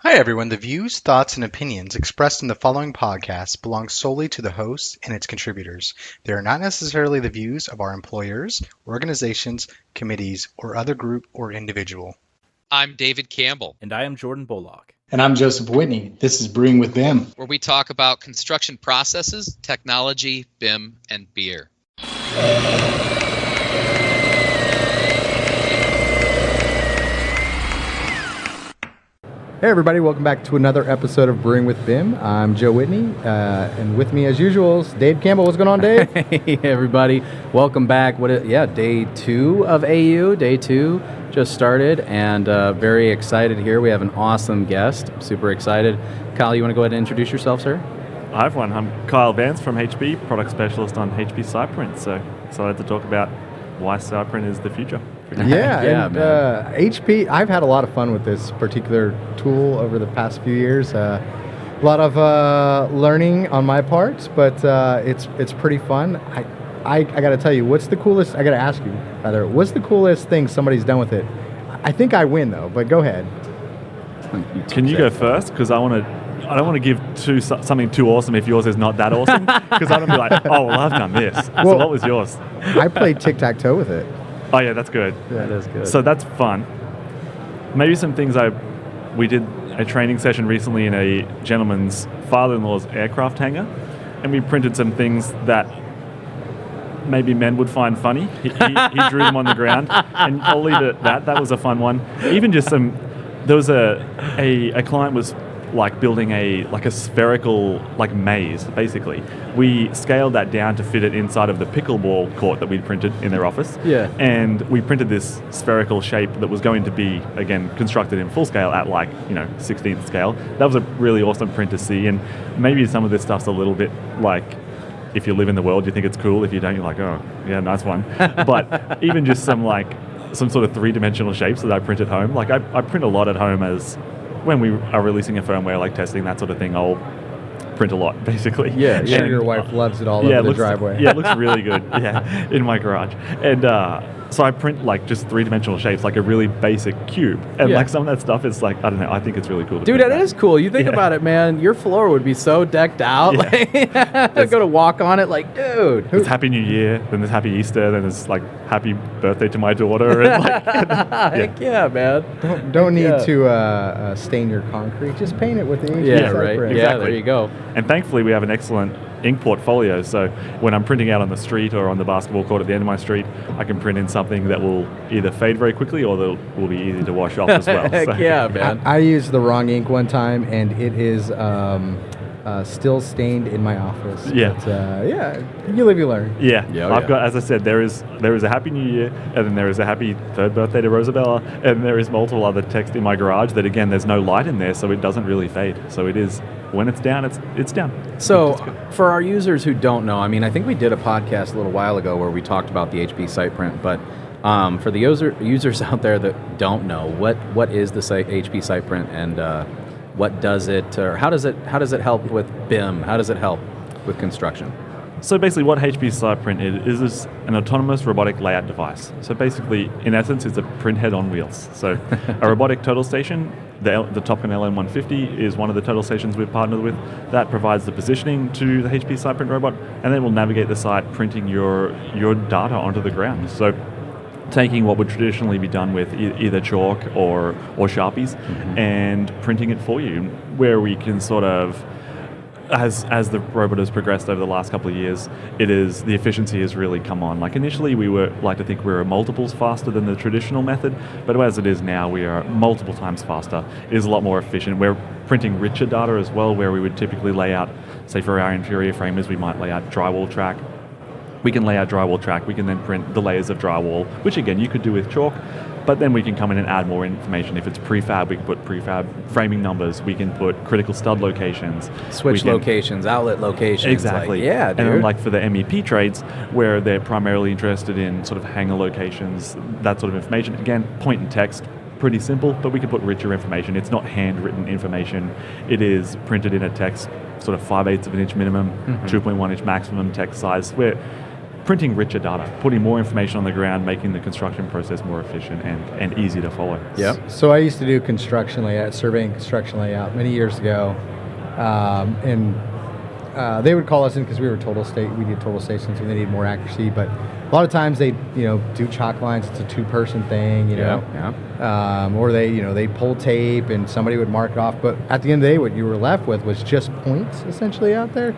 Hi, everyone. The views, thoughts, and opinions expressed in the following podcast belong solely to the host and its contributors. They are not necessarily the views of our employers, organizations, committees, or other group or individual. I'm David Campbell. And I am Jordan Bullock. And I'm Joseph Whitney. This is Brewing with BIM, where we talk about construction processes, technology, BIM, and beer. Hey everybody, welcome back to another episode of Brewing with BIM. I'm Joe Whitney, and with me as usual is Dave Campbell. What's going on, Dave? Hey everybody, welcome back. Day 2 of AU, day 2 just started, and very excited here. We have an awesome guest. I'm super excited. Kyle, you want to go ahead and introduce yourself, sir? Hi everyone, I'm Kyle Vance from HP, product specialist on HP SitePrint. So excited to talk about why SitePrint is the future. Yeah, HP, I've had a lot of fun with this particular tool over the past few years. A lot of learning on my part, but it's pretty fun. I got to tell you, what's the coolest, I got to ask you, rather, what's the coolest thing somebody's done with it? I think I win, though, but go ahead. Can you go first? Because I don't want to give something too awesome if yours is not that awesome. Because I don't be like, oh, well, I've done this. So what was yours? I played tic-tac-toe with it. Oh, yeah, that's good. Yeah, that is good. So that's fun. Maybe some things we did a training session recently in a gentleman's father-in-law's aircraft hangar, and we printed some things that maybe men would find funny. He drew them on the ground, and I'll leave it at that. That was a fun one. Even just there was a client was like building a spherical maze, basically. We scaled that down to fit it inside of the pickleball court that we'd printed in their office. Yeah. And we printed this spherical shape that was going to be, again, constructed in full scale at 16th scale. That was a really awesome print to see, and maybe some of this stuff's a little bit like, if you live in the world, you think it's cool. If you don't, you're like, oh, yeah, nice one. But even just some sort of three-dimensional shapes that I print at home. Like, I print a lot at home as when we are releasing a firmware, like testing, that sort of thing, I'll print a lot, basically. Yeah, sure. Your wife loves it all over the driveway. Yeah, it looks really good, yeah, in my garage. And so I print just three-dimensional shapes, like a really basic cube. And some of that stuff is I don't know, I think it's really cool. Dude, that is cool. You think about it, man, your floor would be so decked out. Yeah. Go to walk on it, dude. It's Happy New Year, then there's Happy Easter, then there's Happy Birthday to my daughter. And Heck yeah, man. Don't need to stain your concrete. Just paint it with the ink. Yeah, right. Exactly. Yeah, there you go. And thankfully, we have an excellent ink portfolio, so when I'm printing out on the street or on the basketball court at the end of my street, I can print in something that will either fade very quickly or that will be easy to wash off as well. Heck yeah, man. I used the wrong ink one time, and it is still stained in my office. Yeah. But, you live, you learn. Yeah. I've got, as I said, there is a Happy New Year, and then there is a Happy Third Birthday to Rosabella, and there is multiple other text in my garage that, again, there's no light in there, so it doesn't really fade. So it is, when it's down, it's down. So for our users who don't know, I think we did a podcast a little while ago where we talked about the HP SitePrint, but for the users out there that don't know, what is the HP SitePrint, and what does it, or how does it help with BIM? How does it help with construction? So basically what HP SitePrint is an autonomous robotic layout device. So basically, in essence, it's a print head on wheels. So a robotic total station, the Topcon LM150 is one of the total stations we've partnered with. That provides the positioning to the HP SitePrint robot, and then will navigate the site, printing your data onto the ground. So taking what would traditionally be done with either chalk or Sharpies, and printing it for you, where we can sort of, as the robot has progressed over the last couple of years, the efficiency has really come on. Initially, we were to think we were multiples faster than the traditional method, but as it is now, we are multiple times faster. It is a lot more efficient. We're printing richer data as well, where we would typically lay out, say for our interior framers, we might lay out drywall track. We can lay out drywall track. We can then print the layers of drywall, which again you could do with chalk. But then we can come in and add more information. If it's prefab, we can put prefab framing numbers. We can put critical stud locations. Switch locations, outlet locations. Exactly. Dude. And then for the MEP trades, where they're primarily interested in sort of hanger locations, that sort of information. Again, point and text, pretty simple, but we can put richer information. It's not handwritten information. It is printed in a text, sort of 5/8 of an inch minimum, 2.1 inch maximum text size. We're printing richer data, putting more information on the ground, making the construction process more efficient and easy to follow. Yep. So I used to do construction layout, surveying construction layout many years ago, and they would call us in because we did total stations and they need more accuracy. But a lot of times they, do chalk lines. It's a 2-person thing, or they pull tape and somebody would mark it off. But at the end of the day, what you were left with was just points essentially out there.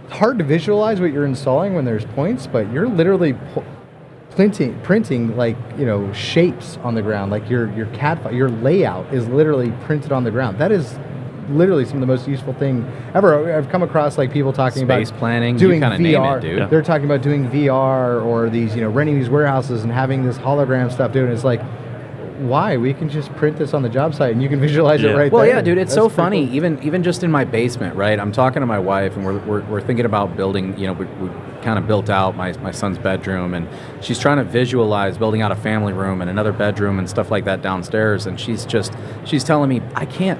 It's hard to visualize what you're installing when there's points, but you're literally printing like shapes on the ground. Like your CAD file, your layout is literally printed on the ground. That is literally some of the most useful thing ever. I've come across like people talking Space about planning, doing you kinda VR. name it, dude. Yeah. They're talking about doing VR or these, renting these warehouses and having this hologram stuff doing. It's like, why? We can just print this on the job site and you can visualize it right well, there. yeah, dude, it's That's so pretty funny. cool. Even just in my basement, right? I'm talking to my wife, and we're thinking about building. We kind of built out my son's bedroom, and she's trying to visualize building out a family room and another bedroom and stuff like that downstairs. And she's telling me I can't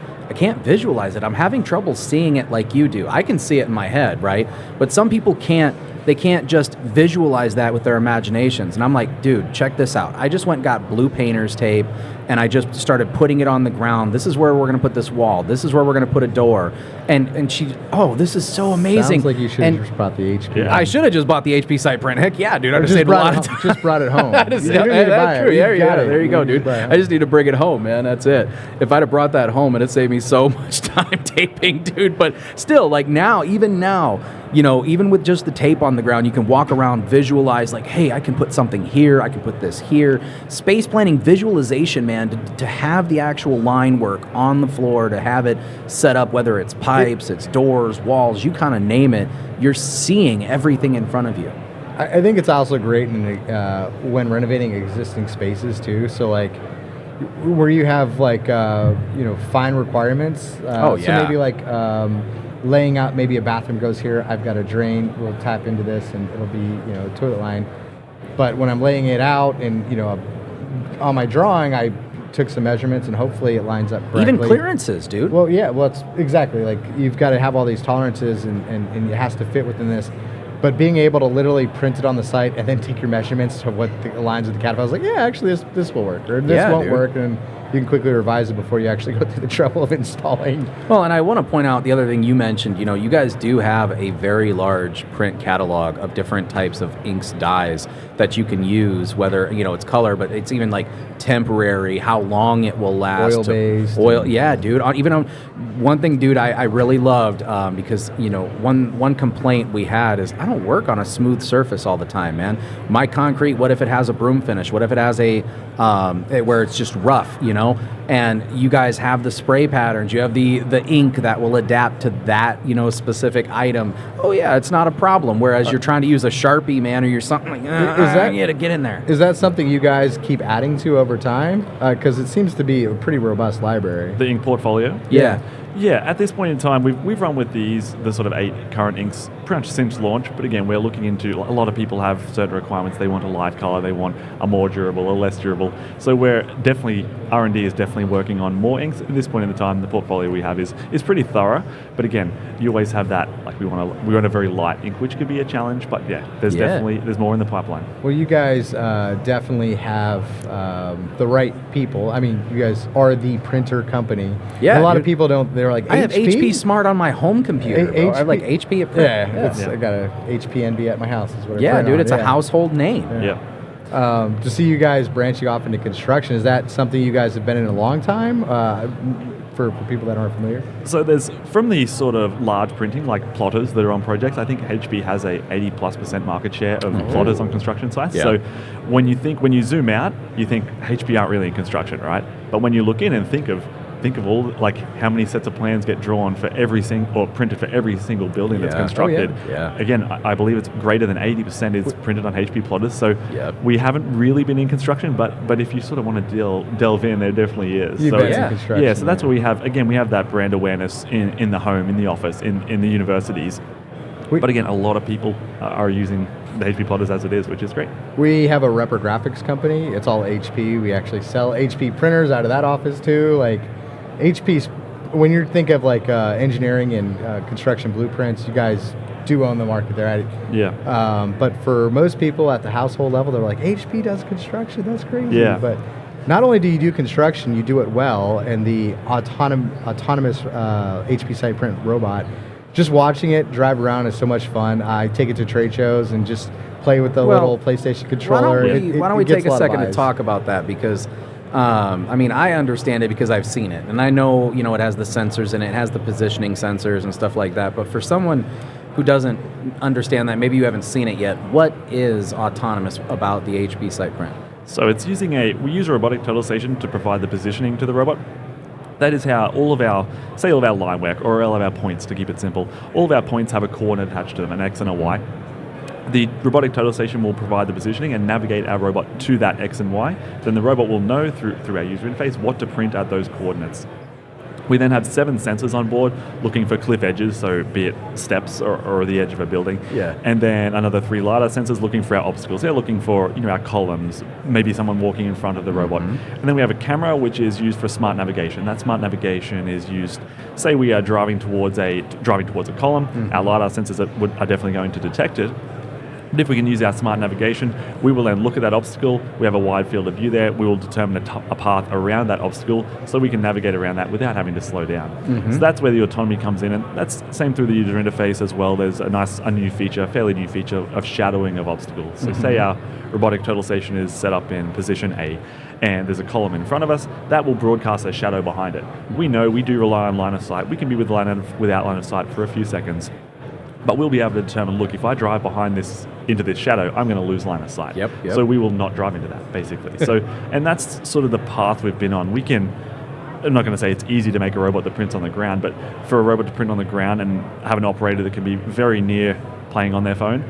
visualize it. I'm having trouble seeing it like you do. I can see it in my head, right? But some people can't. They can't just visualize that with their imaginations. And I'm like, dude, check this out. I just went and got blue painter's tape, and I just started putting it on the ground. This is where we're going to put this wall. This is where we're going to put a door. And she, this is so amazing. Sounds like you should have just brought the HP. Yeah. I should have just bought the HP SitePrint. Heck yeah, dude. I Or just saved a lot of brought it time. home. Just brought it home. I just- You didn't need to that's buy it. true. You There got it. there you go, You dude. just buy it I just need to bring it home, man. That's it. If I'd have brought that home, it'd save me so much time taping, dude. But still, like even now, even with just the tape on the ground, you can walk around, visualize, like, hey, I can put something here, I can put this here. Space planning, visualization, man, to have the actual line work on the floor, to have it set up, whether it's pipes, it's doors, walls, you kind of name it, you're seeing everything in front of you. I think it's also great when renovating existing spaces too. So like where you have like fine requirements. So maybe like laying out maybe a bathroom goes here. I've got a drain. We'll tap into this and it'll be a toilet line. But when I'm laying it out and on my drawing, I took some measurements and hopefully it lines up correctly. Even clearances, dude. Well, yeah, it's exactly like you've got to have all these tolerances and it has to fit within this. But being able to literally print it on the site and then take your measurements to what the lines of the CAD file is like, yeah, actually this will work or this won't work, and you can quickly revise it before you actually go through the trouble of installing. Well, and I want to point out the other thing you mentioned, you guys do have a very large print catalog of different types of inks, dyes that you can use, whether, it's color, but it's even like temporary, how long it will last. Oil-based. Yeah, dude. Even on one thing, dude, I really loved, because, one complaint we had is I don't work on a smooth surface all the time, man. My concrete, what if it has a broom finish? What if it has where it's just rough, and you guys have the spray patterns, you have the ink that will adapt to that, specific item. Oh yeah, it's not a problem. Whereas you're trying to use a Sharpie, man, or you're something like, you got to get in there. Is that something you guys keep adding to over time? Because it seems to be a pretty robust library. The ink portfolio? Yeah. Yeah, at this point in time, we've run with the sort of 8 current inks pretty much since launch. But again, we're looking into, a lot of people have certain requirements. They want a light color, they want a more durable, a less durable. So R&D is definitely working on more inks. At this point in the time, the portfolio we have is pretty thorough. But again, you always have that, like we want a very light ink, which could be a challenge. But yeah, there's more in the pipeline. Well, you guys definitely have the right people. I mean, you guys are the printer company. Yeah, a lot of people don't. They're like, I have HP Smart on my home computer. bro. I have like HP at print. I got a HP NB at my house. Is what I Yeah, print dude, on. it's a household name. Yeah. To see you guys branching off into construction, is that something you guys have been in a long time? For people that aren't familiar? So there's, from the sort of large printing, like plotters that are on projects, I think HP has a 80+% market share of plotters on construction sites. Yeah. So when you zoom out, you think HP aren't really in construction, right? But when you look in and think of all, like, how many sets of plans get drawn for or printed for every single building that's constructed. Again, I believe it's greater than 80% is printed on HP plotters. So we haven't really been in construction, but if you sort of want to delve in, there definitely is. You've been in construction. Yeah, so that's what we have. Again, we have that brand awareness in the home, in the office, in the universities. But again, a lot of people are using the HP plotters as it is, which is great. We have a graphics company. It's all HP. We actually sell HP printers out of that office too. Like, HP's, when you think of like engineering and construction blueprints, you guys do own the market there. But for most people at the household level, they're like, HP does construction. That's crazy. Yeah. But not only do you do construction, you do it well, and the autonomous HP SitePrint robot, just watching it drive around is so much fun. I take it to trade shows and just play with the little PlayStation controller. Why don't we take a second to talk about that? Because, I understand it because I've seen it. And I know, it has the sensors in it, it has the positioning sensors and stuff like that. But for someone who doesn't understand that, maybe you haven't seen it yet, what is autonomous about the HP SitePrint? So it's we use a robotic total station to provide the positioning to the robot. That is how all of our line work, or all of our points, to keep it simple, all of our points have a coordinate attached to them, an X and a Y. The robotic total station will provide the positioning and navigate our robot to that X and Y. Then the robot will know through our user interface what to print at those coordinates. We then have 7 sensors on board looking for cliff edges, so be it steps or the edge of a building. Yeah. And then another 3 LiDAR sensors looking for our obstacles. They're looking for our columns, maybe someone walking in front of the robot. And then we have a camera which is used for smart navigation. That smart navigation is used, say we are driving towards a column. Our LiDAR sensors are definitely going to detect it. But if we can use our smart navigation, we will then look at that obstacle. We have a wide field of view there. We will determine a path around that obstacle so we can navigate around that without having to slow down. So that's where the autonomy comes in, and that's same through the user interface as well. There's a fairly new feature of shadowing of obstacles. So say our robotic total station is set up in position A, and there's a column in front of us, that will broadcast a shadow behind it. We know we do rely on line of sight. We can be without line of sight for a few seconds. But we'll be able to determine, look, if I drive behind into this shadow, I'm going to lose line of sight. Yep. So we will not drive into that, basically. And that's sort of the path we've been on. I'm not going to say it's easy to make a robot that prints on the ground, but for a robot to print on the ground and have an operator that can be very near playing on their phone,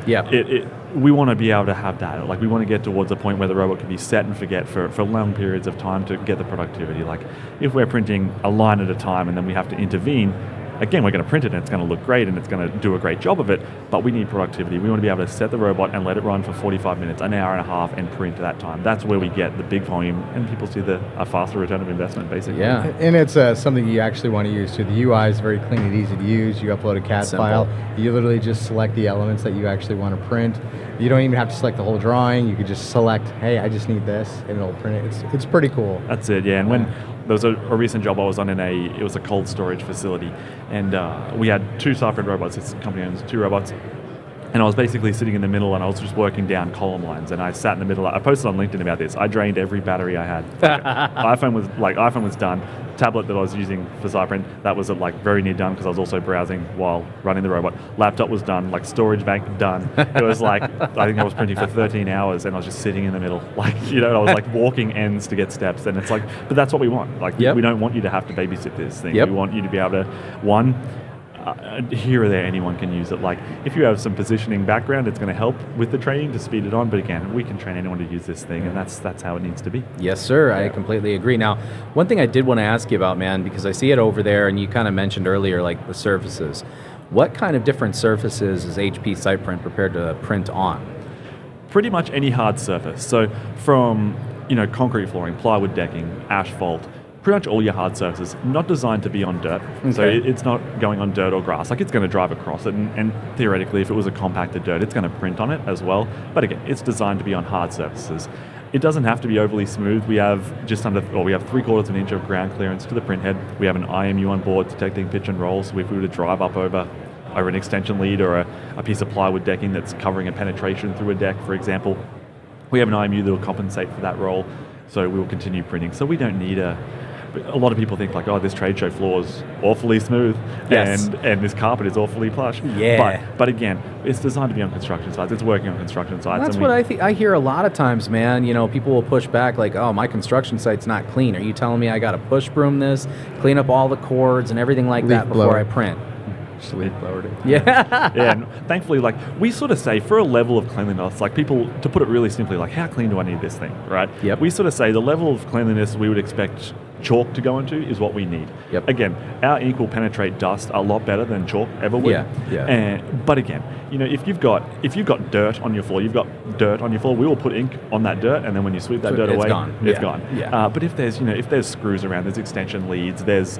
we want to be able to have that. Like, we want to get towards a point where the robot can be set and forget for long periods of time to get the productivity. Like, if we're printing a line at a time and then we have to intervene, again, we're going to print it and it's going to look great and it's going to do a great job of it, but we need productivity. We want to be able to set the robot and let it run for 45 minutes, an hour and a half, and print that time. That's where we get the big volume and people see a faster return of investment, basically. Yeah. And it's something you actually want to use too. The UI is very clean and easy to use. You upload a CAD file. You literally just select the elements that you actually want to print. You don't even have to select the whole drawing. You could just select, hey, I just need this, and it'll print it. It's pretty cool. That's it, yeah. And when there was a recent job I was on it was a cold storage facility, and we had 2 SitePrint robots. This company owns 2 robots. And I was basically sitting in the middle and I was just working down column lines, and I sat in the middle. I posted on LinkedIn about this. I drained every battery I had. iPhone was done. Tablet that I was using for SitePrint, that was very near done because I was also browsing while running the robot. Laptop was done, storage bank done. It was I think I was printing for 13 hours and I was just sitting in the middle. I was walking ends to get steps, and it's but that's what we want. We don't want you to have to babysit this thing. We want you to be able to, here or there, anyone can use it. If you have some positioning background, it's going to help with the training to speed it on. But again, we can train anyone to use this thing, and that's how it needs to be. Yes, sir. I completely agree. Now, one thing I did want to ask you about, man, because I see it over there, and you kind of mentioned earlier, the surfaces. What kind of different surfaces is HP SitePrint prepared to print on? Pretty much any hard surface. So from concrete flooring, plywood decking, asphalt, pretty much all your hard surfaces, not designed to be on dirt. Okay. So it's not going on dirt or grass. It's going to drive across it, and theoretically, if it was a compacted dirt, it's going to print on it as well. But again, it's designed to be on hard surfaces. It doesn't have to be overly smooth. We have we have 3/4 of an inch of ground clearance to the print head. We have an IMU on board detecting pitch and roll. So if we were to drive up over an extension lead or a piece of plywood decking that's covering a penetration through a deck, for example, we have an IMU that will compensate for that roll. So we will continue printing. So we don't need a lot of people think this trade show floor is awfully smooth, yes, and this carpet is awfully plush. Yeah. But again, it's designed to be on construction sites. It's working on construction sites. That's what I hear a lot of times, man. People will push back oh, my construction site's not clean. Are you telling me I got to push broom this, clean up all the cords and everything that before I print? Sleep lowered it. Yeah. Yeah, and thankfully, we sort of say for a level of cleanliness, people, to put it really simply, how clean do I need this thing, right? Yep. We sort of say the level of cleanliness we would expect chalk to go into is what we need. Yep. Again, our ink will penetrate dust a lot better than chalk ever would. Yeah. But again, if you've got dirt on your floor, we will put ink on that dirt, and then when you sweep that dirt away, it's gone. Yeah. But if there's screws around, there's extension leads, there's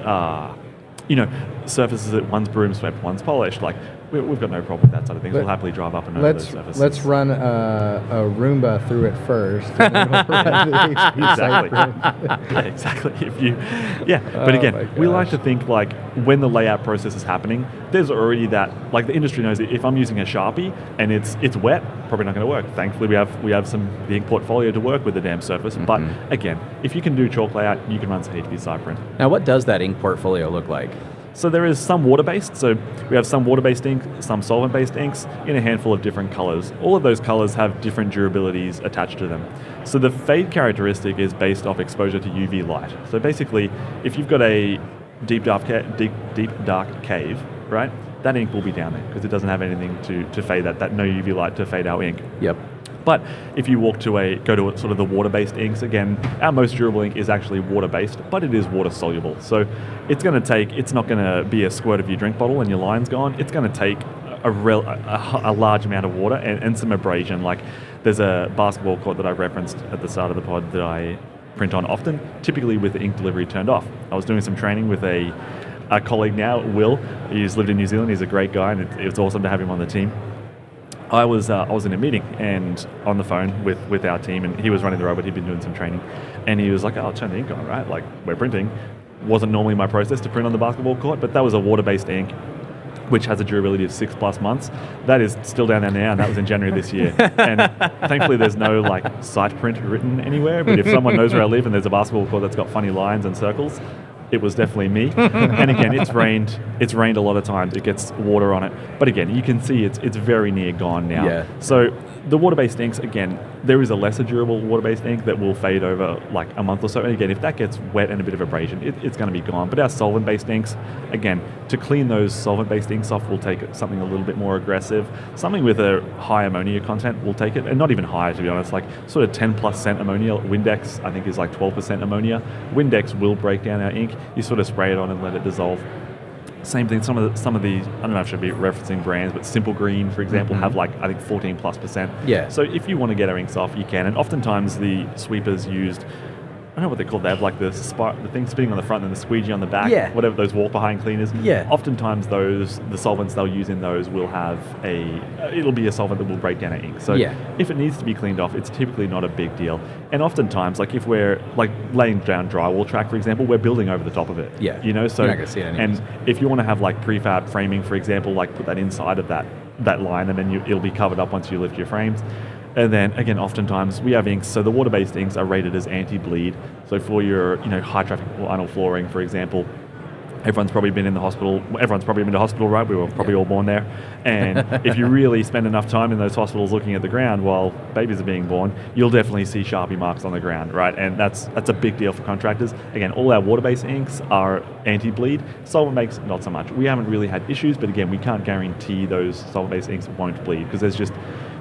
surfaces that one's broom swept, one's polished, we've got no problem with that side of things. We'll happily drive up and over those surfaces. Let's run a Roomba through it first, and then we'll run the HP SitePrint. Yeah, exactly. But again, we like to think like when the layout process is happening, there's already that, like the industry knows that if I'm using a Sharpie and it's wet, probably not going to work. Thankfully, we have the ink portfolio to work with the damn surface. Mm-hmm. But again, if you can do chalk layout, you can run some HP SitePrint. Now, what does that ink portfolio look like? So there is some water-based. So we have some water-based ink, some solvent-based inks in a handful of different colors. All of those colors have different durabilities attached to them. So the fade characteristic is based off exposure to UV light. So basically, if you've got a deep dark cave, right, that ink will be down there because it doesn't have anything to fade that no UV light to fade our ink. Yep. But if you go to sort of the water-based inks, again, our most durable ink is actually water-based, but it is water-soluble. So it's not going to be a squirt of your drink bottle and your line's gone. It's going to take a large amount of water and some abrasion. Like there's a basketball court that I referenced at the start of the pod that I print on often, typically with the ink delivery turned off. I was doing some training with a colleague now, Will. He's lived in New Zealand. He's a great guy, and it's awesome to have him on the team. I was in a meeting and on the phone with our team, and he was running the robot. He'd been doing some training, and he was like, "I'll turn the ink on, right? Like we're printing." Wasn't normally my process to print on the basketball court, but that was a water-based ink, which has a durability of 6+ months. That is still down there now, and that was in January this year. And thankfully, there's no like SitePrint written anywhere. But if someone knows where I live and there's a basketball court that's got funny lines and circles, it was definitely me. And again, it's rained a lot of times. It gets water on it. But again, you can see it's very near gone now. Yeah. So the water-based inks, again, there is a lesser durable water-based ink that will fade over like a month or so. And again, if that gets wet and a bit of abrasion, it's going to be gone. But our solvent-based inks, again, to clean those solvent-based inks off, we'll take something a little bit more aggressive. Something with a high ammonia content, we'll take it. And not even higher, to be honest, like sort of 10+% ammonia. Windex, I think, is like 12% ammonia. Windex will break down our ink. You sort of spray it on and let it dissolve. Same thing, some of the, I don't know if I should be referencing brands, but Simple Green, for example, have like, I think 14+%. Yeah. So if you want to get our inks off, you can. And oftentimes the sweepers used, I don't know what they're called. They have like the thing spinning on the front and the squeegee on the back. Yeah. Whatever, those walk-behind cleaners. Yeah. Oftentimes the solvents they'll use in those will have it'll be a solvent that will break down our ink. So if it needs to be cleaned off, it's typically not a big deal. And oftentimes, like if we're like laying down drywall track, for example, we're building over the top of it. Yeah. You know, so you're not gonna see it anyways. And if you want to have like prefab framing, for example, like put that inside of that line, and then it'll be covered up once you lift your frames. And then again, oftentimes we have inks. So the water-based inks are rated as anti-bleed. So for your high traffic vinyl flooring, for example, everyone's probably been in the hospital. Everyone's probably been to hospital, right? We were probably all born there. And if you really spend enough time in those hospitals looking at the ground while babies are being born, you'll definitely see Sharpie marks on the ground, right? And that's a big deal for contractors. Again, all our water-based inks are anti-bleed. Solvent inks, not so much. We haven't really had issues, but again, we can't guarantee those solvent-based inks won't bleed because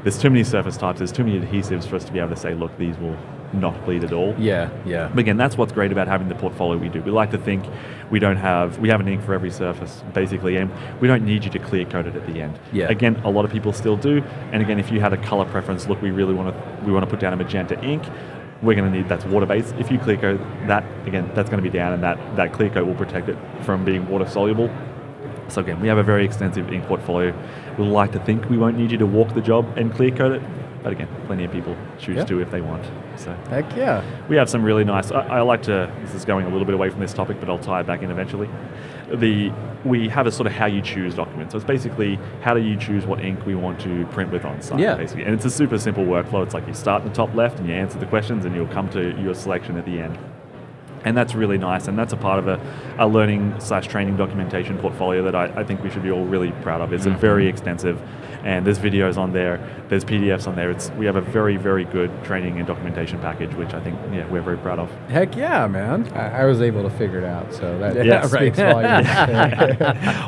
there's too many surface types, there's too many adhesives for us to be able to say, look, these will not bleed at all. Yeah. But again, that's what's great about having the portfolio we do. We like to think we have an ink for every surface, basically, and we don't need you to clear coat it at the end. Yeah. Again, a lot of people still do, and again, if you had a color preference, look, we want to put down a magenta ink, we're going to need, that's water-based. If you clear coat that, again, that's going to be down, and that clear coat will protect it from being water-soluble. So again, we have a very extensive ink portfolio. We like to think we won't need you to walk the job and clear coat it, but again, plenty of people choose to if they want. So Heck yeah. we have some really nice, I like to, this is going a little bit away from this topic, but I'll tie it back in eventually. We have a sort of how you choose document. So it's basically how do you choose what ink we want to print with on site, basically. And it's a super simple workflow. It's like you start in the top left and you answer the questions and you'll come to your selection at the end. And that's really nice, and that's a part of a learning/training documentation portfolio that I think we should be all really proud of. It's very extensive, and there's videos on there, there's PDFs on there. We have a very, very good training and documentation package, which I think we're very proud of. Heck yeah, man. I was able to figure it out, so that speaks volumes.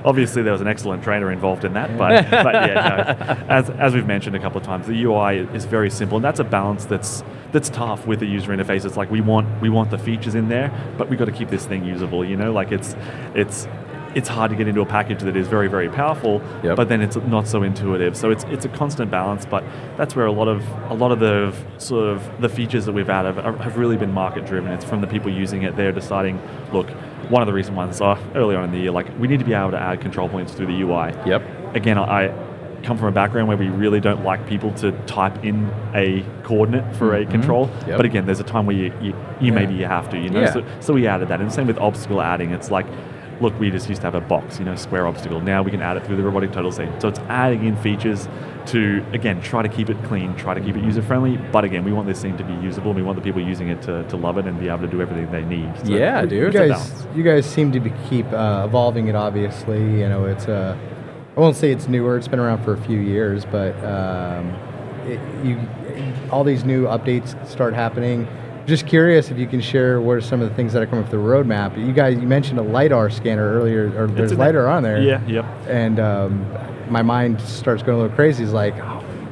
Obviously, there was an excellent trainer involved in that, but as we've mentioned a couple of times, the UI is very simple, and that's a balance that's tough with the user interface. It's like we want the features in there, but we've got to keep this thing usable, like it's hard to get into a package that is very, very powerful, but then it's not so intuitive. So it's a constant balance, but that's where a lot of the sort of the features that we've added have really been market driven. It's from the people using it. They're deciding, look, one of the recent ones earlier on in the year, like we need to be able to add control points through the UI. again, I come from a background where we really don't like people to type in a coordinate for a control. Yep. But again, there's a time where you maybe you have to, you know. Yeah. So we added that. And same with obstacle adding. It's like, look, we just used to have a box, you know, square obstacle. Now we can add it through the robotic total scene. So it's adding in features to, again, try to keep it clean, try to keep it user-friendly. But again, we want this scene to be usable, and we want the people using it to love it and be able to do everything they need. So Yeah, dude. You guys seem to keep evolving it, obviously. You know, it's I won't say it's newer. It's been around for a few years, but all these new updates start happening. Just curious if you can share what are some of the things that are coming up the roadmap. You mentioned a LiDAR scanner earlier, or there's LiDAR on there. Yeah, yep. And my mind starts going a little crazy. It's like,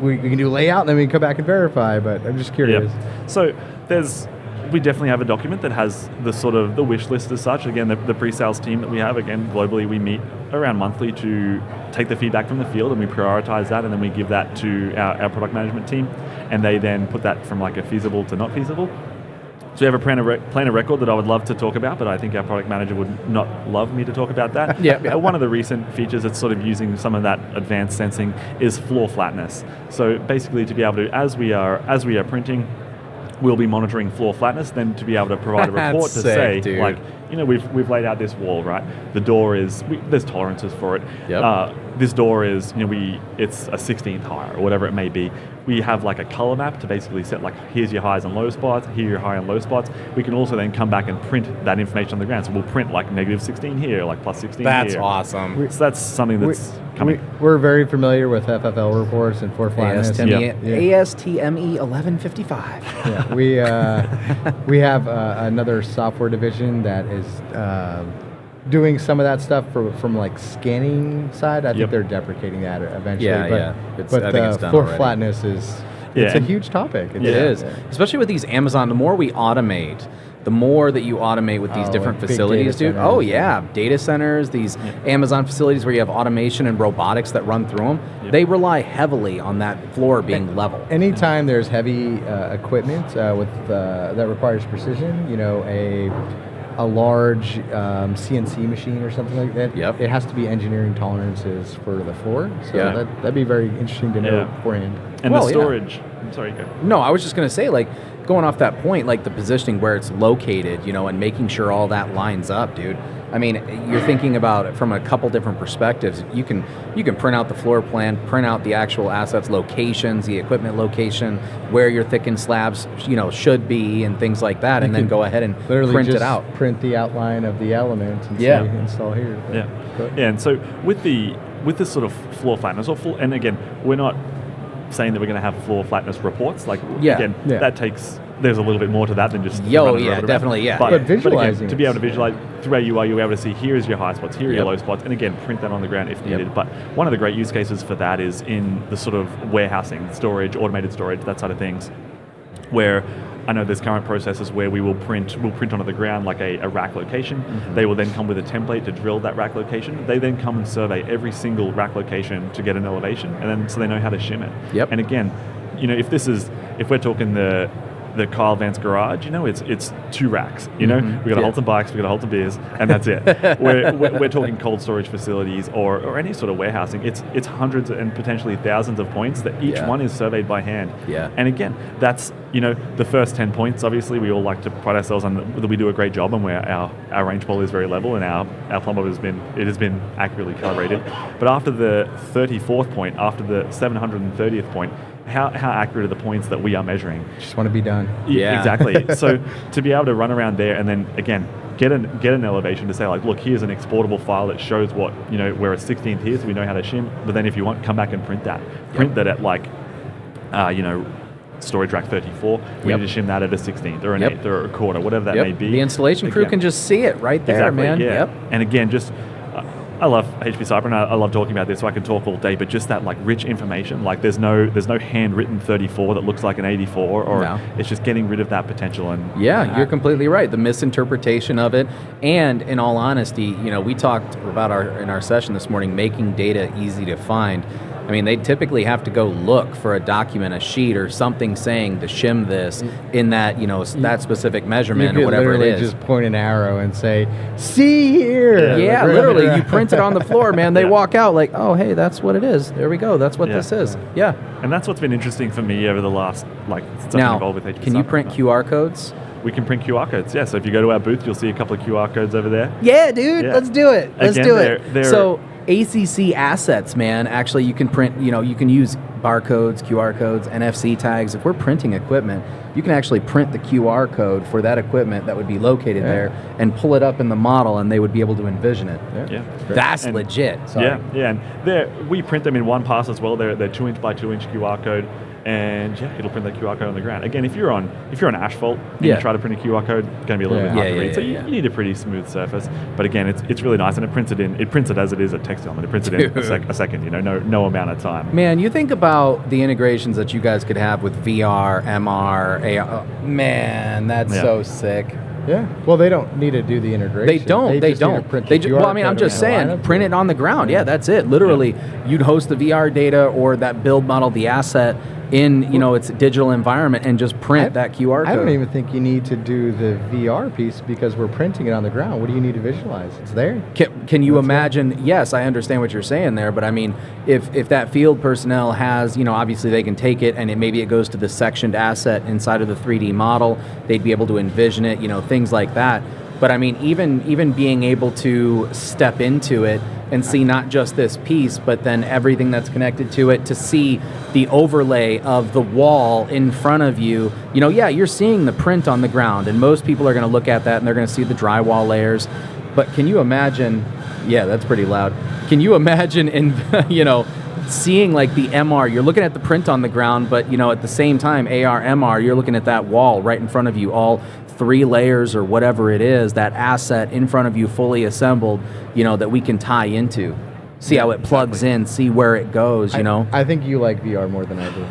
we can do layout and then we can come back and verify, but I'm just curious. Yep. So we definitely have a document that has the sort of the wish list as such. Again, the pre-sales team that we have, again, globally, we meet around monthly to take the feedback from the field, and we prioritize that, and then we give that to our product management team, and they then put that from like a feasible to not feasible. So we have a plan of record that I would love to talk about, but I think our product manager would not love me to talk about that. Yeah. One of the recent features that's sort of using some of that advanced sensing is floor flatness. So basically, to be able to, as we are printing, we'll be monitoring floor flatness, then to be able to provide a report to say, dude. like, you know, we've laid out this wall, right? The door is, there's tolerances for it. Yep. This door is, you know, it's a 16th high or whatever it may be. We have like a color map to basically set like, here's your highs and low spots, here are your high and low spots. We can also then come back and print that information on the ground. So we'll print like -16 here, like +16 That's here. awesome. So that's something that's coming. We're very familiar with FFL reports and floor flatness. ASTME 1155. Yeah, we have another software division that is doing some of that stuff from like scanning side. I think they're deprecating that eventually. Yeah, but I think it's done floor already. flatness is it's a huge topic. It is, especially with these Amazon. The more we automate, the more that you automate with these different like big facilities, data dude. centers. Oh yeah, data centers, these Amazon facilities where you have automation and robotics that run through them. They rely heavily on that floor being level. Anytime there's heavy equipment that requires precision, you know, a large CNC machine or something like that, it has to be engineering tolerances for the floor. So that'd be very interesting to know beforehand. And the storage. I'm sorry, go. No, I was just going to say, like, going off that point, like the positioning where it's located, you know, and making sure all that lines up, dude. I mean, you're thinking about it from a couple different perspectives. You can print out the floor plan, print out the actual assets, locations, the equipment location, where your thickened slabs, you know, should be, and things like that, and then go ahead and print it out. Print the outline of the element and say install here. And so with this sort of floor flatness, and again, we're not saying that we're going to have floor flatness reports. Like, again, that takes, there's a little bit more to that than just definitely. But visualizing again, to be able to visualize through our UI, you'll be able to see here is your high spots, here are your low spots, and again, print that on the ground if needed. But one of the great use cases for that is in the sort of warehousing, storage, automated storage, that side of things, where I know there's current processes where we'll print onto the ground like a rack location. They will then come with a template to drill that rack location. They then come and survey every single rack location to get an elevation, and then so they know how to shim it. And again, you know, if we're talking the Kyle Vance garage, you know, it's 2 racks. You know, we got to hold some bikes, we got to hold some beers, and that's it. we're talking cold storage facilities or any sort of warehousing. It's hundreds and potentially thousands of points that each one is surveyed by hand. And again, that's, you know, the first 10 points. Obviously, we all like to pride ourselves on that we do a great job, and where our range pole is very level, and our plumber has been accurately calibrated. But after the 34th point, after the 730th point, how accurate are the points that we are measuring? Just want to be done. Yeah, exactly. So to be able to run around there and then again get an elevation to say, like, look, here's an exportable file that shows what, you know, where a 16th here, so we know how to shim. But then if you want, come back and print that at like, you know, storage rack 34. We need to shim that at a 16th or an 8th or a quarter, whatever that may be. The installation crew can just see it right there, man. And again, just I love HP SitePrint. I love talking about this, so I can talk all day. But just that, like, rich information. Like, there's no handwritten 34 that looks like an 84, or it's just getting rid of that potential. And you're completely right. The misinterpretation of it, and in all honesty, you know, we talked about in our session this morning, making data easy to find. I mean, they typically have to go look for a document, a sheet, or something saying to shim this in that, that specific measurement or whatever it is. Just point an arrow and say, "See here." Yeah, literally, you print it on the floor, man. They walk out like, "Oh, hey, that's what it is. There we go. That's what this is." Yeah. And that's what's been interesting for me over the last, since I've been involved with HP. Can you print QR codes? We can print QR codes, yeah. So if you go to our booth, you'll see a couple of QR codes over there. Yeah, dude. Yeah. Let's do it. Let's do it. They're so ACC assets, man. Actually, you can print, you can use barcodes, QR codes, NFC tags. If we're printing equipment, you can actually print the QR code for that equipment that would be located there and pull it up in the model, and they would be able to envision it. Yeah. That's legit. Sorry. Yeah. And we print them in one pass as well. They're 2-inch by 2-inch QR code. And it'll print that QR code on the ground. Again, if you're on asphalt and you try to print a QR code, it's going to be a little bit hard to read. So you need a pretty smooth surface. But again, it's really nice, and it prints it as it is a text element. It prints it in a second. No amount of time. Man, you think about the integrations that you guys could have with VR, MR, AR. Man, that's so sick. Yeah. Well, they don't need to do the integration. They don't. I'm just saying, print it on the ground. Yeah, that's it. Literally, you'd host the VR data or that build model, the asset, in its digital environment, and just print that QR code. I don't even think you need to do the VR piece because we're printing it on the ground. What do you need to visualize? It's there. Can you imagine? Yes, I understand what you're saying there, but I mean, if that field personnel has, obviously they can take it and maybe it goes to the sectioned asset inside of the 3D model, they'd be able to envision it, things like that. But I mean, even being able to step into it and see not just this piece, but then everything that's connected to it, to see the overlay of the wall in front of you. You're seeing the print on the ground, and most people are going to look at that and they're going to see the drywall layers. But can you imagine? Yeah, that's pretty loud. Can you imagine seeing like the MR? You're looking at the print on the ground, but at the same time, AR, MR, you're looking at that wall right in front of you, all 3 layers or whatever it is, that asset in front of you fully assembled, that we can tie into. See how it plugs in, see where it goes, I think you like VR more than I do.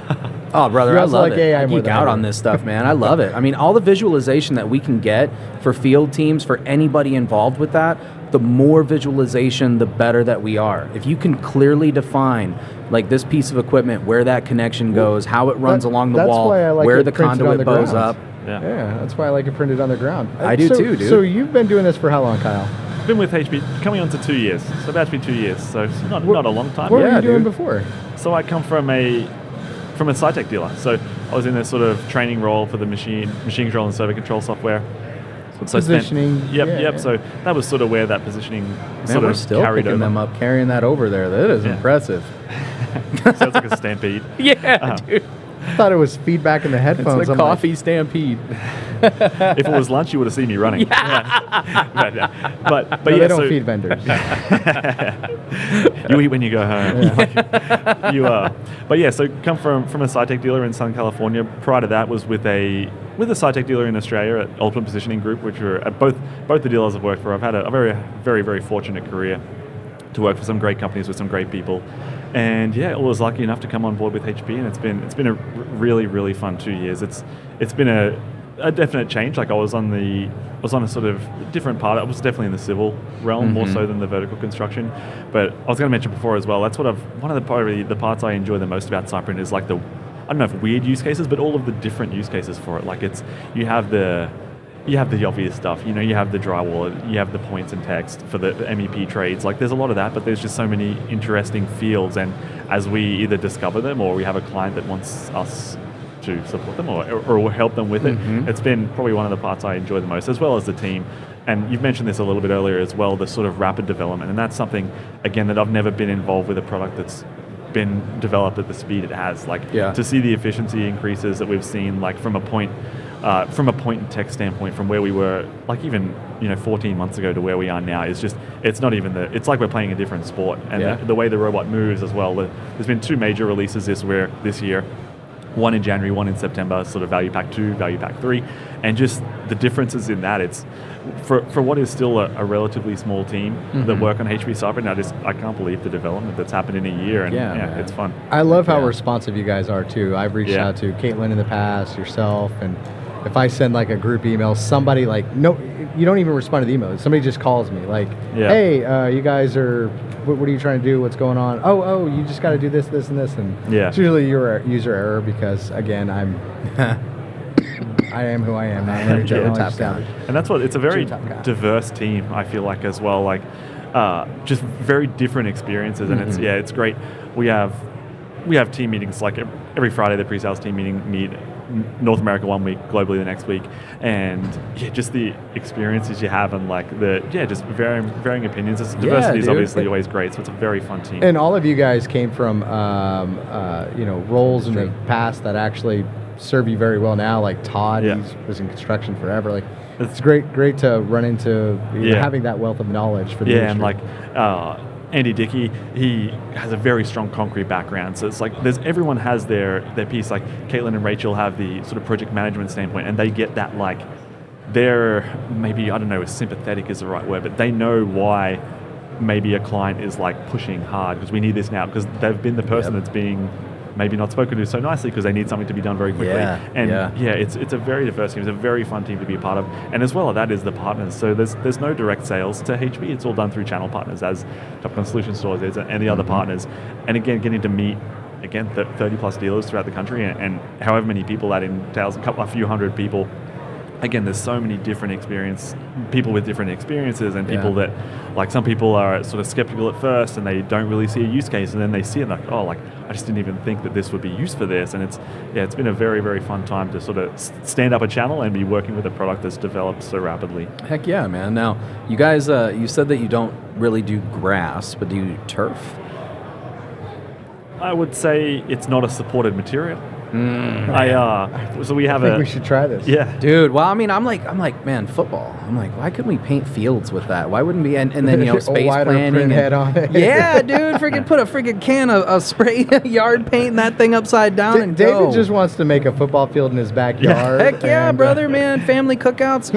Oh, brother, I love it. AI I geek out on this stuff, man. I love it. I mean, all the visualization that we can get for field teams, for anybody involved with that, the more visualization, the better that we are. If you can clearly define, like this piece of equipment, where that connection goes, how it runs along the wall, where the conduit goes up. Yeah, that's why I like it printed on the ground. I do too, dude. So you've been doing this for how long, Kyle? I've been with HP coming on to 2 years. So about to be 2 years. So it's not a long time. What were you doing before? So I come from a SiteTech dealer. So I was in a sort of training role for the machine control and servo control software. So positioning. So that was sort of where that positioning sort of still carried picking over. them up, carrying that over there. That is impressive. Sounds like a stampede. Dude. I thought it was feedback in the headphones. It's a coffee stampede. If it was lunch, you would have seen me running. But they don't feed vendors. You eat when you go home. So come from a SiteTech dealer in Southern California. Prior to that was with a SiteTech dealer in Australia at Ultimate Positioning Group, which were at both the dealers I've worked for. I've had a very, very, very fortunate career to work for some great companies with some great people. And I was lucky enough to come on board with HP, and it's been a really, really fun 2 years. It's been a definite change. Like I was on a sort of different part. I was definitely in the civil realm more so than the vertical construction. But I was going to mention before as well. That's one of the parts I enjoy the most about SitePrint is like I don't know if weird use cases, but all of the different use cases for it. Like you have the obvious stuff, you have the drywall, you have the points and text for the MEP trades. Like there's a lot of that, but there's just so many interesting fields. And as we either discover them or we have a client that wants us to support them or help them with it, it's been probably one of the parts I enjoy the most, as well as the team. And you've mentioned this a little bit earlier as well, the sort of rapid development. And that's something, again, that I've never been involved with a product that's been developed at the speed it has. To see the efficiency increases that we've seen, like from a point and text standpoint, from where we were, like even 14 months ago to where we are now, is just, it's not even it's like we're playing a different sport. And the way the robot moves as well. There's been 2 major releases this year. One in January, one in September, sort of Value Pack 2, Value Pack 3, and just the differences in that. It's for what is still a relatively small team that work on HP SitePrint. I can't believe the development that's happened in a year, and it's fun. I love how responsive you guys are too. I've reached out to Caitlin in the past, yourself, and if I send like a group email, somebody you don't even respond to the email. Somebody just calls me like, hey, you guys are, what are you trying to do? What's going on? Oh, you just got to do this, this, and this. And it's usually your user error because, again, I am who I am. I'm very technology savvy. And that's what, it's a very diverse team, I feel like, as well. Like, just very different experiences. And it's great. We have team meetings, like every Friday, the pre-sales team meet North America one week, globally the next week, and just the experiences you have and like just varying opinions. Diversity is obviously always great, so it's a very fun team. And all of you guys came from roles in the past that actually serve you very well now. Like Todd, he was in construction forever. Like it's great to run into having that wealth of knowledge for the industry. And like Andy Dickey, he has a very strong concrete background. So it's like everyone has their piece. Like Caitlin and Rachel have the sort of project management standpoint, and they get that, like, they're maybe, I don't know if sympathetic is the right word, but they know why maybe a client is like pushing hard because we need this now, because they've been the person that's being maybe not spoken to so nicely because they need something to be done very quickly. It's a very diverse team. It's a very fun team to be a part of. And as well as that is the partners. So there's no direct sales to HP. It's all done through channel partners, as Top Gun Solution Stores is, and the other partners. And again, getting to meet 30 plus dealers throughout the country, and however many people that entails, a few hundred people. Again, there's so many different people with different experiences, and people that, like, some people are sort of skeptical at first and they don't really see a use case, and then they see it like, oh, like, I just didn't even think that this would be used for this. And it's been a very, very fun time to sort of stand up a channel and be working with a product that's developed so rapidly. Heck yeah, man. Now, you guys, you said that you don't really do grass, but do you turf? I would say it's not a supported material. So we have I think we should try this. Yeah, dude. Well, I mean, I'm like, man, football. I'm like, why couldn't we paint fields with that? Why wouldn't we? And then space planning. Print head on it. Yeah, dude. Put a friggin' can of spray yard paint that thing upside down and David go. just wants to make a football field in his backyard. Heck yeah, brother, man. Family cookouts.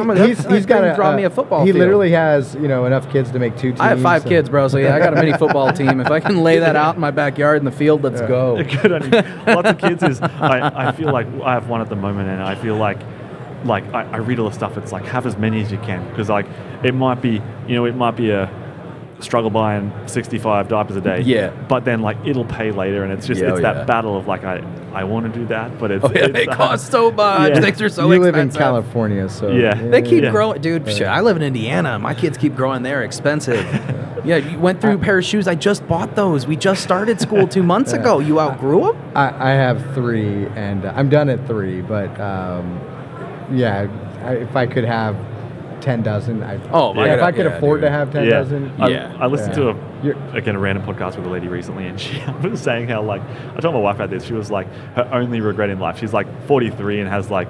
He's got to draw me a football field. He literally has enough kids to make 2 teams. I have 5 kids, bro. So yeah, I got a mini football team. If I can lay that out in my backyard in the field, let's go. Good on you. Lots of kids is. I feel like I have one at the moment, and I feel like I read all the stuff. It's like, have as many as you can, because like it might be a struggle buying 65 diapers a day. Yeah. But then like it'll pay later, and it's just that battle of like I want to do that, but they cost so much. Things are so expensive. You live in California, so they keep growing, dude. Shit, I live in Indiana. My kids keep growing there. Expensive. Yeah, you went through a pair of shoes. I just bought those. We just started school 2 months ago. You outgrew them? I have 3, and I'm done at 3. But if I could have 10 dozen, if I could afford to have 10 dozen. I listened to a random podcast with a lady recently, and she was saying how, like, I told my wife about this. She was like, her only regret in life. She's like 43 and has like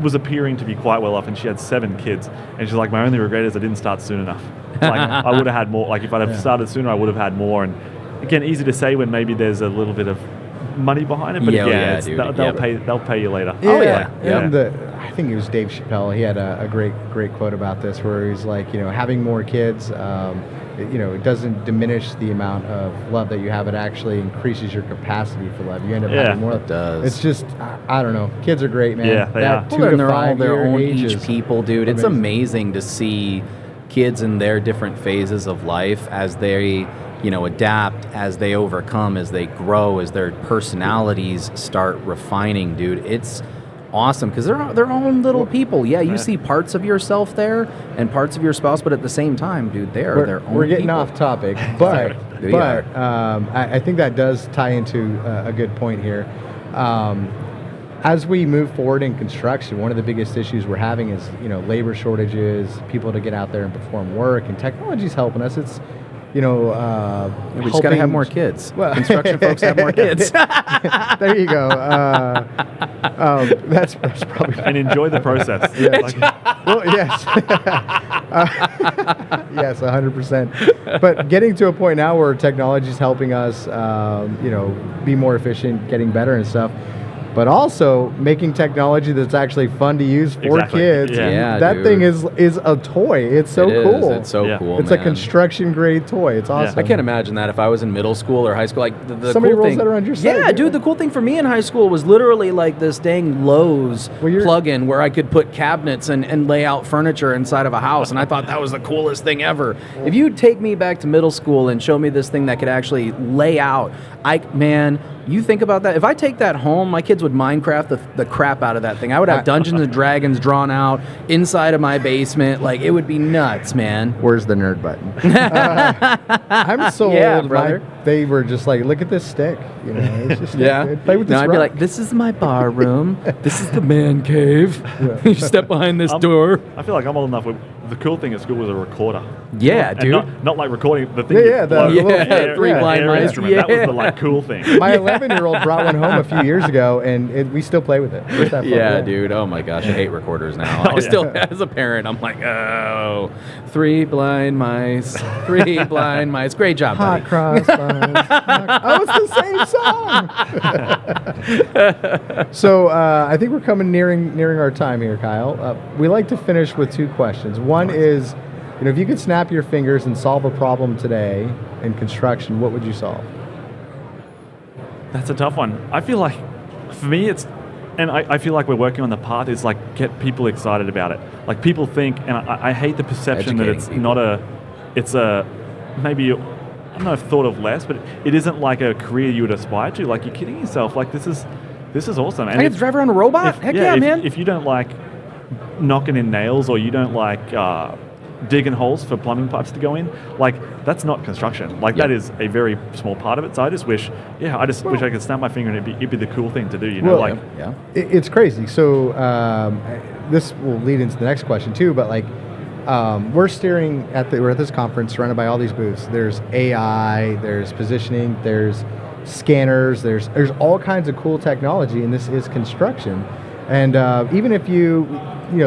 was appearing to be quite well off, and she had 7 kids, and she's like, my only regret is I didn't start soon enough. Like, I would have had more. Like, if I'd have started sooner, I would have had more. And again, easy to say when maybe there's a little bit of money behind it, but they'll pay you later. I think it was Dave Chappelle. He had a great quote about this, where he's like, having more kids, it doesn't diminish the amount of love that you have. It actually increases your capacity for love. You end up having more. It does. It's just, I don't know. Kids are great, man. Yeah, they are. 2 to 5 their own ages. each people, dude. It's amazing to see kids in their different phases of life as they adapt, as they overcome, as they grow, as their personalities start refining, dude. It's awesome because they're their own little people. Yeah, you see parts of yourself there and parts of your spouse, but at the same time, dude, they are their own We're getting people. off topic, but I think that does tie into a good point here. As we move forward in construction, one of the biggest issues we're having is labor shortages, people to get out there and perform work, and technology's helping us. It's we just got to have more kids. Well, construction folks have more kids. There you go. That's probably. And enjoy the process. Yes. Yes, 100%. But getting to a point now where technology is helping us, be more efficient, getting better and stuff. but also making technology that's actually fun to use for Exactly. kids. Yeah. That dude. thing is a toy. It's so cool. It's so Yeah. cool. It's a man. construction grade toy. It's awesome. I can't imagine that if I was in middle school or high school. Like the Somebody cool rolls thing, that around your side, yeah, yeah. dude. The cool thing for me in high school was literally like this dang Lowe's plug-in where I could put cabinets and lay out furniture inside of a house, and I thought that was the coolest thing ever. If you take me back to middle school and show me this thing that could actually lay out, you think about that. If I take that home, my kids would Minecraft the crap out of that thing. I would have Dungeons and Dragons drawn out inside of my basement. Like, it would be nuts, man. Where's the nerd button? I'm so old, brother. They were just like, look at this stick. You know, it's just good. Play with this I'd be rock. like, this is my bar room. This is the man cave. You step behind this door. I feel like I'm old enough. The cool thing at school was a recorder. Yeah, And dude. not like recording the thing. Yeah, the little three blind mice. instrument. That was the like cool thing. My 11-year-old brought one home a few years ago, and we still play with it. Just have fun. Yeah, dude. Oh my gosh, I hate recorders now. I still, as a parent, I'm like, oh, three blind mice. Great job, Hot buddy. cross buns. Oh, it's the same song. So I think we're nearing our time here, Kyle. We like to finish with two questions. One is, if you could snap your fingers and solve a problem today in construction, what would you solve? That's a tough one. I feel like, for me, I feel like we're working on the path is like get people excited about it. Like people think, and I hate the perception that it's Educating people. Maybe, I don't know if thought of less, but it isn't like a career you would aspire to. Like you're kidding yourself. Like this is awesome. And I get to drive around a robot? Heck yeah, man. If you don't like knocking in nails or you don't like digging holes for plumbing pipes to go in, like that's not construction. Like that is a very small part of it. So I just wish I could snap my finger and it'd be the cool thing to do. You know, It's crazy. So this will lead into the next question too. But like, we're at this conference surrounded by all these booths. There's AI, there's positioning, there's scanners, there's all kinds of cool technology, and this is construction. And even if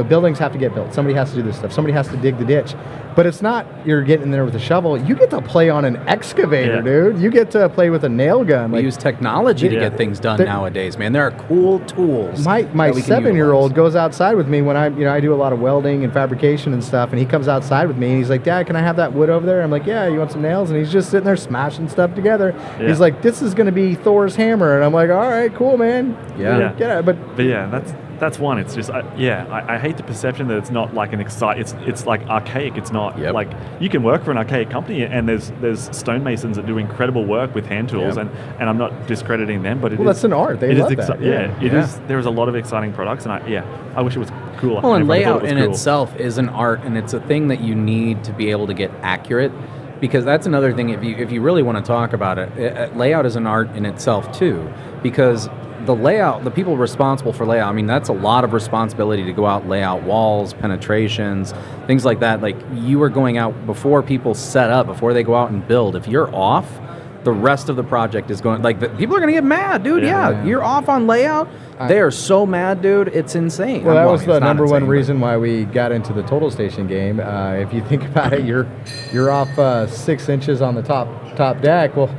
buildings have to get built. Somebody has to do this stuff. Somebody has to dig the ditch. But it's not you're getting in there with a shovel. You get to play on an excavator, dude. You get to play with a nail gun. We use technology to get things done nowadays, man. There are cool tools. My 7-year-old goes outside with me when I do a lot of welding and fabrication and stuff, and he comes outside with me and he's like, Dad, can I have that wood over there? I'm like, yeah, you want some nails? And he's just sitting there smashing stuff together. Yeah. He's like, this is going to be Thor's hammer. And I'm like, all right, cool, man. Yeah. Get it. But yeah, that's one. It's just I hate the perception that it's not like it's like archaic. It's not like you can work for an archaic company and there's stonemasons that do incredible work with hand tools and I'm not discrediting them, but that's an art. They love that. It is. There's a lot of exciting products and I wish it was cooler. Well, and layout in itself is an art, and it's a thing that you need to be able to get accurate. Because that's another thing. If you really want to talk about it, layout is an art in itself too. Because the layout, the people responsible for layout, I mean, that's a lot of responsibility to go out, lay out walls, penetrations, things like that. Like you are going out before people set up, before they go out and build. If you're off, the rest of the project is going, people are going to get mad, dude. Yeah, you're off on layout. They are so mad, dude. It's insane. Well, that was the number one reason why we got into the total station game. If you think about it, you're off 6 inches on the top deck. Well,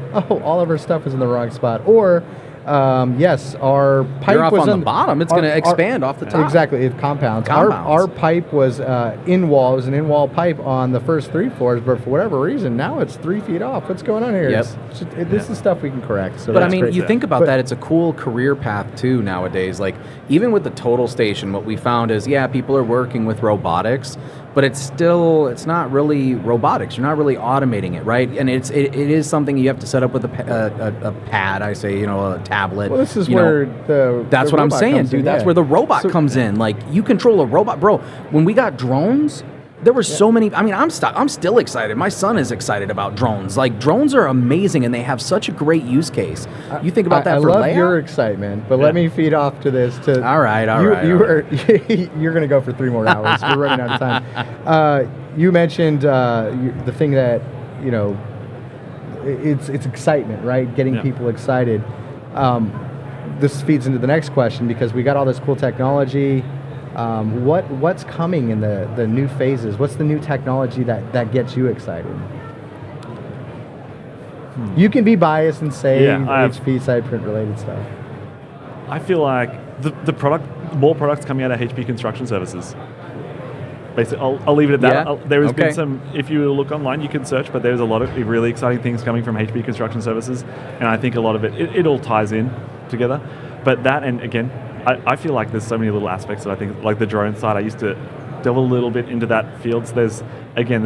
all of our stuff is in the wrong spot. Or yes, our pipe You're off was on the bottom. It's going to expand off the top. Exactly, it compounds. Our pipe was in-wall. It was an in-wall pipe on the first 3 floors, but for whatever reason, now it's 3 feet off. What's going on here? Yep. This is stuff we can correct. So but I mean, you think about that, it's a cool career path too nowadays. Like even with the total station, what we found is, people are working with robotics, but it's not really robotics. You're not really automating it, right? And it is something you have to set up with a pad. I say, a tablet. Well, this is where that's what I'm saying, dude. That's where the robot comes in. Like you control a robot, bro. When we got drones, there were so many. I mean, I'm still excited. My son is excited about drones. Like drones are amazing, and they have such a great use case. You think about that for layout? I love your excitement, but let me feed off to this. All right. You're going to go for 3 more hours. We're running out of time. You mentioned the thing that it's excitement, right? Getting people excited. This feeds into the next question because we got all this cool technology. What's coming in the new phases? What's the new technology that gets you excited? You can be biased and say HP SitePrint related stuff. I feel like more products coming out of HP Construction Services. Basically, I'll leave it at that. Yeah. There has Okay. been some, if you look online, you can search, but there's a lot of really exciting things coming from HP Construction Services, and I think a lot of it all ties in together. But that, and again, I feel like there's so many little aspects that I think, like the drone side, I used to delve a little bit into that field. So there's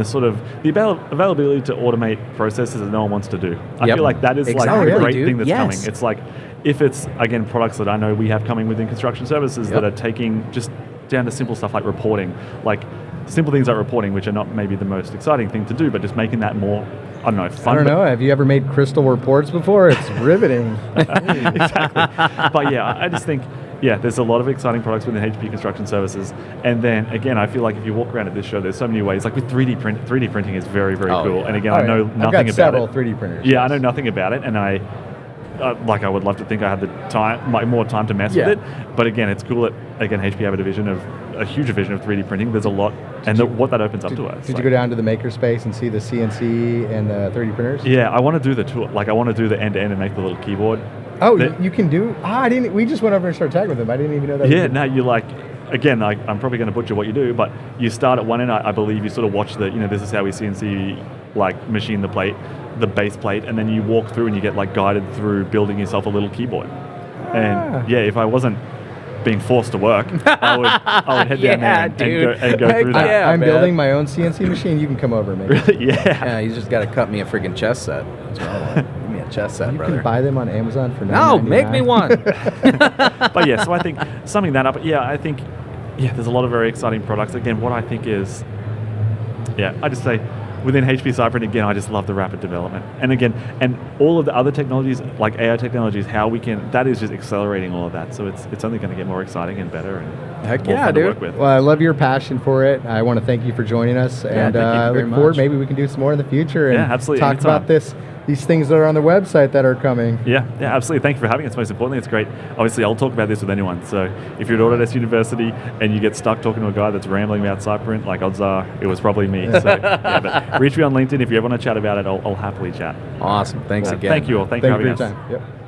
sort of the availability to automate processes that no one wants to do. I Yep. feel like that is Exactly, like a great dude. thing that's Yes. coming. It's like, if it's, again, products that I know we have coming within construction services Yep. that are taking just down to simple stuff like reporting, like simple things like reporting, which are not maybe the most exciting thing to do, but just making that more, I don't know, fun. I don't know. Have you ever made crystal reports before? It's riveting. Exactly. But yeah, I just think, there's a lot of exciting products within HP Construction Services. And then again, I feel like if you walk around at this show, there's so many ways. Like with 3D printing is very, very cool. Yeah. And again, I know I've nothing got about several it. 3D printers. Yeah, I know nothing about it, and I would love to think I had the time, more time to mess with it. But again, it's cool that HP have a huge division of 3D printing. There's a lot, and what that opens up to us. Did you go down to the makerspace and see the CNC and the 3D printers? Yeah, I want to do the tour. Like I want to do the end to end and make the little keyboard. Oh, you can do. I didn't. We just went over and started talking with them. I didn't even know that. Yeah, now you like. Again, I'm probably going to butcher what you do, but you start at one end. I believe you sort of watch this is how we CNC machine the base plate, and then you walk through and you get guided through building yourself a little keyboard. And if I wasn't being forced to work, I would head down there and go through that. Yeah, I'm man. building my own CNC machine. You can come over, man. Really? Yeah. Yeah, you just got to cut me a freaking chess set. That's what I want. Give me a chess set, You brother. can buy them on Amazon for No, make me $9.99. one. But yeah, so I think summing that up, I think there's a lot of very exciting products. Again, what I think is, I just say within HP SitePrint, again, I just love the rapid development. And again, and all of the other technologies, like AI technologies, that is just accelerating all of that. So it's only going to get more exciting and better and Heck more yeah, fun dude. to work with. Well, I love your passion for it. I want to thank you for joining us, and thank you very look forward. much. Maybe we can do some more in the future and Yeah, absolutely, talk anytime. about these things that are on the website that are coming. Yeah, absolutely. Thank you for having us. Most importantly, it's great. Obviously, I'll talk about this with anyone. So if you're at Autodesk University and you get stuck talking to a guy that's rambling about SitePrint, odds are it was probably me. So but reach me on LinkedIn if you ever want to chat about it. I'll happily chat. Awesome. Thanks again. Thank you all. Thank you for Thank you having for us. your time. Yep.